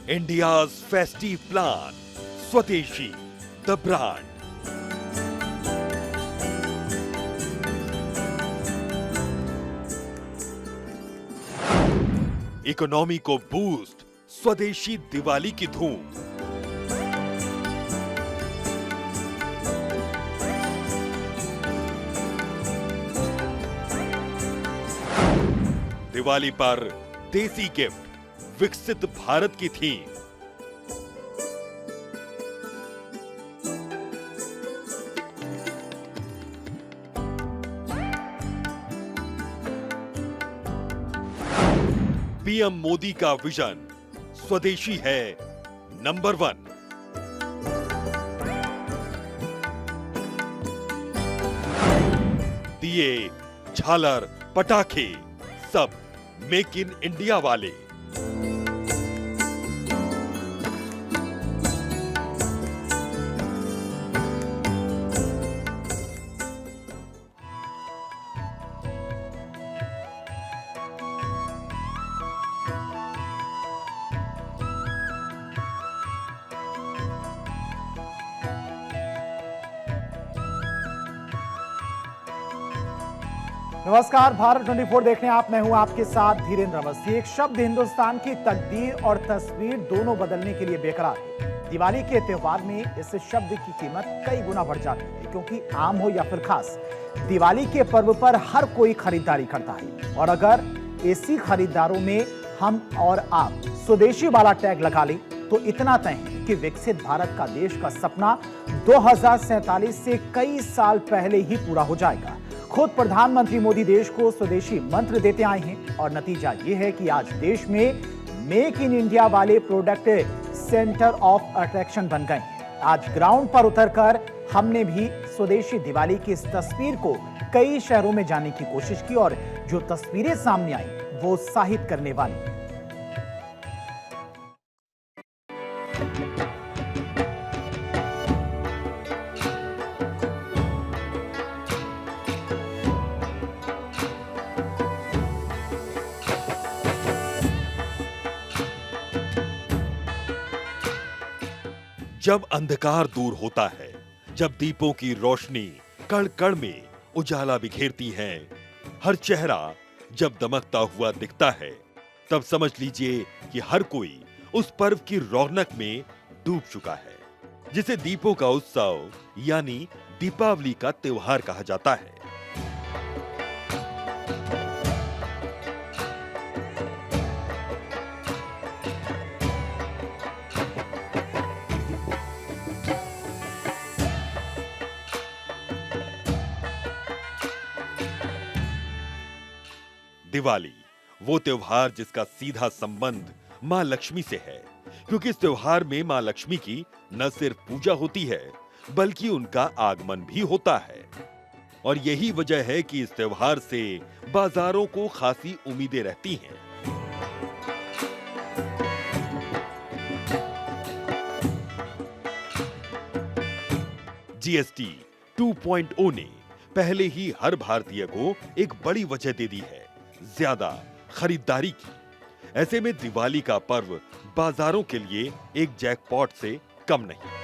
India's festive plan, Swadeshi, the brand. Economy को boost, स्वदेशी दिवाली की धूम। दिवाली पर देसी गिफ्ट, विकसित भारत की थीम। पीएम मोदी का विजन, स्वदेशी है नंबर 1। दिए, झालर, पटाखे, सब मेक इन इंडिया वाले। नमस्कार, भारत 24 देख रहे हैं आप। मैं हूं आपके साथ धीरेन्द्र अवस्थी। एक शब्द हिंदुस्तान की तकदीर और तस्वीर दोनों बदलने के लिए बेकरार है। दिवाली के त्योहार में इस शब्द की कीमत कई गुना बढ़ जाती है, क्योंकि आम हो या फिर खास, दिवाली के पर्व पर हर कोई खरीदारी करता है। और अगर ऐसी खरीदारों में हम और आप स्वदेशी वाला टैग लगा लें तो इतना तय है कि विकसित भारत का देश का सपना 2047 से कई साल पहले ही पूरा हो जाएगा। खुद प्रधानमंत्री मोदी देश को स्वदेशी मंत्र देते आए हैं और नतीजा यह है कि आज देश में मेक इन इंडिया वाले प्रोडक्ट सेंटर ऑफ अट्रैक्शन बन गए हैं। आज ग्राउंड पर उतरकर हमने भी स्वदेशी दिवाली की इस तस्वीर को कई शहरों में जाने की कोशिश की और जो तस्वीरें सामने आई वो उत्साहित करने वाली। जब अंधकार दूर होता है, जब दीपों की रोशनी कण कण में उजाला बिखेरती है, हर चेहरा जब दमकता हुआ दिखता है, तब समझ लीजिए कि हर कोई उस पर्व की रौनक में डूब चुका है, जिसे दीपों का उत्सव यानी दीपावली का त्योहार कहा जाता है। दिवाली वो त्योहार जिसका सीधा संबंध मां लक्ष्मी से है, क्योंकि इस त्योहार में मां लक्ष्मी की न सिर्फ पूजा होती है बल्कि उनका आगमन भी होता है। और यही वजह है कि इस त्योहार से बाजारों को खासी उम्मीदें रहती हैं। जीएसटी 2.0 ने पहले ही हर भारतीय को एक बड़ी वजह दे दी है, ज्यादा खरीदारी की। ऐसे में दिवाली का पर्व बाजारों के लिए एक जैकपॉट से कम नहीं,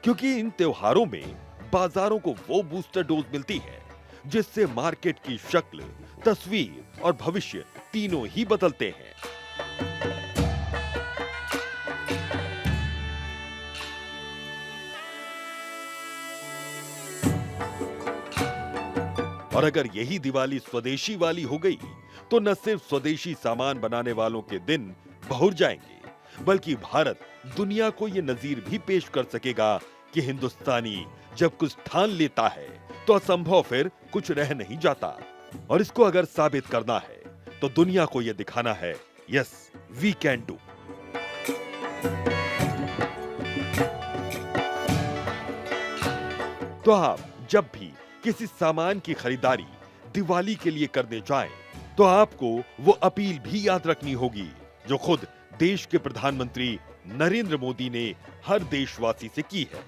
क्योंकि इन त्योहारों में बाजारों को वो बूस्टर डोज मिलती है जिससे मार्केट की शक्ल, तस्वीर और भविष्य तीनों ही बदलते हैं। और अगर यही दिवाली स्वदेशी वाली हो गई तो न सिर्फ स्वदेशी सामान बनाने वालों के दिन बहुर जाएंगे, बल्कि भारत दुनिया को यह नजीर भी पेश कर सकेगा कि हिंदुस्तानी जब कुछ ठान लेता है तो असंभव फिर कुछ रह नहीं जाता। और इसको अगर साबित करना है तो दुनिया को यह दिखाना है, यस वी कैन डू। तो आप जब भी किसी सामान की खरीदारी दिवाली के लिए करने जाएं, तो आपको वो अपील भी याद रखनी होगी जो खुद देश के प्रधानमंत्री नरेंद्र मोदी ने हर देशवासी से की है।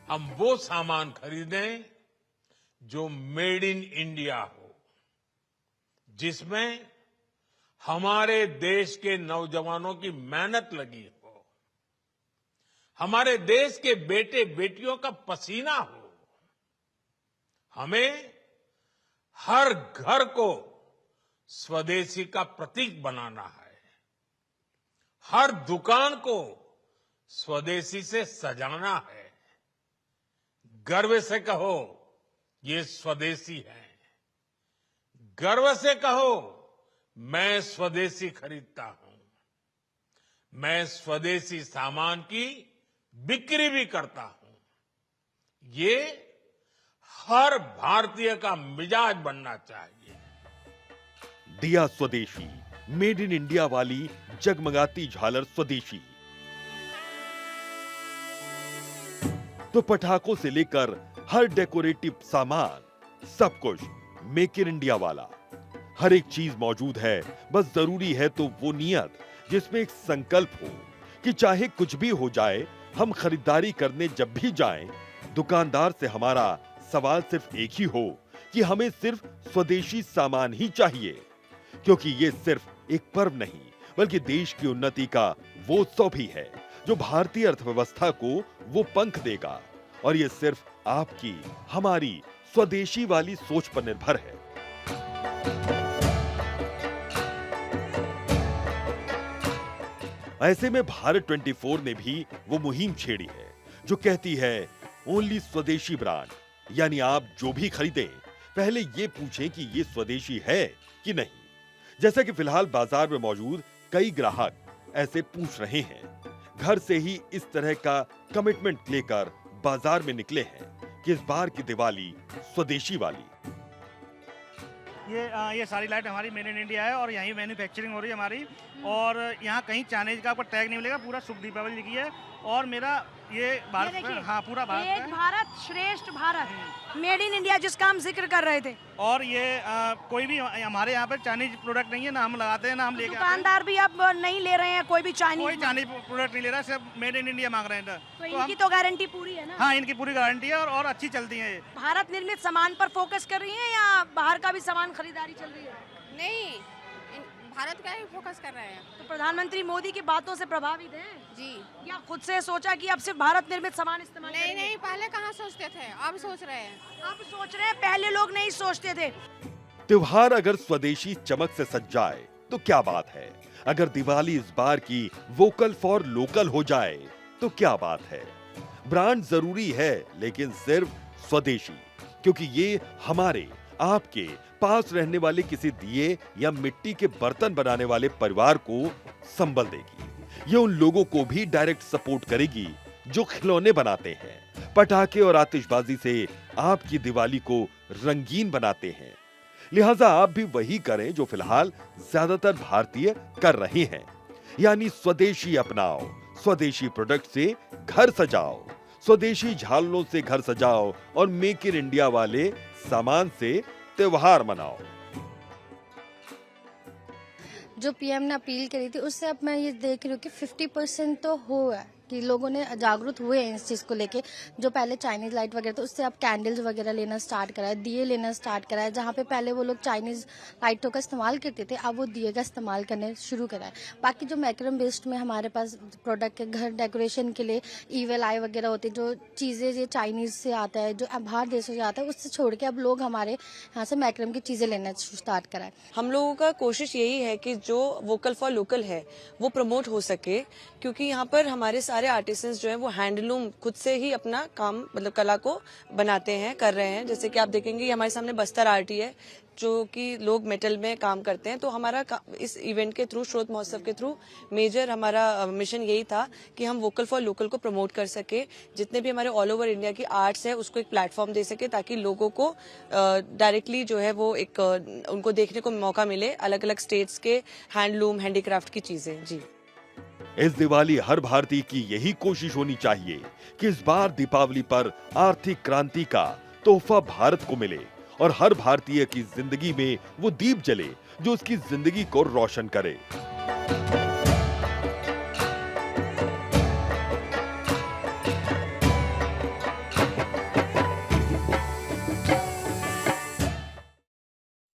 हम वो सामान खरीदें जो मेड इन इंडिया हो, जिसमें हमारे देश के नौजवानों की मेहनत लगी हो, हमारे देश के बेटे बेटियों का पसीना हो। हमें हर घर को स्वदेशी का प्रतीक बनाना है, हर दुकान को स्वदेशी से सजाना है। गर्व से कहो ये स्वदेशी है, गर्व से कहो मैं स्वदेशी खरीदता हूं, मैं स्वदेशी सामान की बिक्री भी करता हूं। ये हर भारतीय का मिजाज बनना चाहिए। दिया स्वदेशी, मेड इन इंडिया वाली जगमगाती झालर स्वदेशी। तो पटाखों से लेकर हर डेकोरेटिव सामान, सब कुछ मेक इन इंडिया वाला। हर एक चीज मौजूद है, बस जरूरी है तो वो नियत जिसमें एक संकल्प हो कि चाहे कुछ भी हो जाए, हम खरीदारी करने जब भी जाएं, दुकानदार से हमारा सवाल सिर्फ एक ही हो कि हमें सिर्फ स्वदेशी सामान ही चाहिए, क्योंकि ये सिर्फ एक पर्व नहीं बल्कि देश की उन्नति का वो उत्सव भी है जो भारतीय अर्थव्यवस्था को वो पंख देगा। और ये सिर्फ आपकी हमारी स्वदेशी वाली सोच पर निर्भर है। ऐसे में भारत 24 ने भी वो मुहिम छेड़ी है जो कहती है ओनली स्वदेशी ब्रांड, यानी आप जो भी खरीदें पहले ये पूछें कि ये स्वदेशी है कि नहीं। जैसा कि फिलहाल बाजार में मौजूद कई ग्राहक ऐसे पूछ रहे हैं। घर से ही इस तरह का कमिटमेंट लेकर बाजार में निकले हैं कि इस बार की दिवाली स्वदेशी वाली। ये सारी लाइट हमारी मेड इन इंडिया है और यहीं मैन्युफैक्चरिंग हो रही है हमारी। और यहाँ कहीं चाइनीज का आपको टैग नहीं मिलेगा, पूरा शुभ दीपावली लिखी है। और मेरा ये भारत में, हाँ पूरा भारत एक में। भारत श्रेष्ठ भारत, मेड इन इंडिया जिसका हम जिक्र कर रहे थे। और ये कोई भी हमारे यहाँ पे चाइनीज प्रोडक्ट नहीं है, ना हम लगाते हैं ना हम लेके आते हैं। दुकानदार भी अब नहीं ले रहे हैं कोई भी कोई चाइनीज चाइनीज प्रोडक्ट नहीं ले रहा, सिर्फ मेड इन इंडिया मांग रहे हैं। तो इनकी तो गारंटी पूरी है ना? हाँ, इनकी पूरी गारंटी है और अच्छी चलती है ये। भारत निर्मित सामान पर फोकस कर रही है या बाहर का भी सामान खरीदारी चल रही है? नहीं, भारत का ही फोकस कर रहे हैं। तो प्रधानमंत्री मोदी की बातों से प्रभावित हैं जी। या खुद से सोचा कि अब सिर्फ भारत निर्मित सामान इस्तेमाल नहीं करेंगे? नहीं, पहले कहाँ सोचते थे, अब सोच रहे हैं। अब सोच रहे हैं, पहले लोग नहीं सोचते थे। त्योहार अगर स्वदेशी चमक से सज जाए तो क्या बात है, अगर दिवाली इस बार की वोकल फॉर लोकल हो जाए तो क्या बात है। ब्रांड जरूरी है लेकिन सिर्फ स्वदेशी, क्योंकि ये हमारे आपके पास रहने वाले किसी दिए या मिट्टी के बर्तन बनाने वाले परिवार को संबल देगी। ये उन लोगों को भी डायरेक्ट सपोर्ट करेगी जो खिलौने बनाते हैं, पटाखे और आतिशबाजी से आपकी दिवाली को रंगीन बनाते हैं। लिहाजा आप भी वही करें जो फिलहाल ज्यादातर भारतीय कर रहे हैं, यानी स्वदेशी अपनाओ, स्वदेशी प्रोडक्ट से घर सजाओ, स्वदेशी झालरों से घर सजाओ और मेक इन इंडिया वाले सामान से त्योहार मनाओ। जो पीएम ने अपील करी थी उससे अब मैं ये देख रही हूँ कि 50% तो हुआ है कि लोगों ने जागरूक हुए हैं इस चीज़ को लेके। जो पहले चाइनीज लाइट वगैरह था उससे अब कैंडल्स वगैरह लेना स्टार्ट करा है, दिए लेना स्टार्ट करा है। जहाँ पे पहले वो लोग चाइनीज लाइटों का इस्तेमाल करते थे, अब वो दिए का इस्तेमाल करने शुरू करा है। बाकी जो मैक्रम बेस्ड में हमारे पास प्रोडक्ट के घर डेकोरेशन के लिए ईवेल आई वगैरह होती है, जो चीज़ें ये चाइनीज से आता है, जो बाहर देशों से आता है, उससे छोड़ के अब लोग हमारे यहाँ से मैक्रम की चीज़ें लेना स्टार्ट करा है। हम लोगों का कोशिश यही है कि जो वोकल फॉर लोकल है वो प्रमोट हो सके, क्योंकि यहाँ पर हमारे सारे आर्टिसंस जो है वो हैंडलूम खुद से ही अपना काम मतलब कला को बनाते हैं, कर रहे हैं। जैसे कि आप देखेंगे ये हमारे सामने बस्तर आर्टी है जो कि लोग मेटल में काम करते हैं। तो हमारा इस इवेंट के थ्रू, स्रोत महोत्सव के थ्रू मेजर हमारा मिशन यही था कि हम वोकल फॉर लोकल को प्रमोट कर सके, जितने भी हमारे ऑल ओवर इंडिया की आर्ट्स है उसको एक प्लेटफॉर्म दे सके, ताकि लोगों को डायरेक्टली जो है वो एक उनको देखने को मौका मिले अलग अलग स्टेट्स के हैंडलूम हैंडीक्राफ्ट की चीजें। जी, इस दिवाली हर भारतीय की यही कोशिश होनी चाहिए कि इस बार दीपावली पर आर्थिक क्रांति का तोहफा भारत को मिले और हर भारतीय की जिंदगी में वो दीप जले जो उसकी जिंदगी को रोशन करे।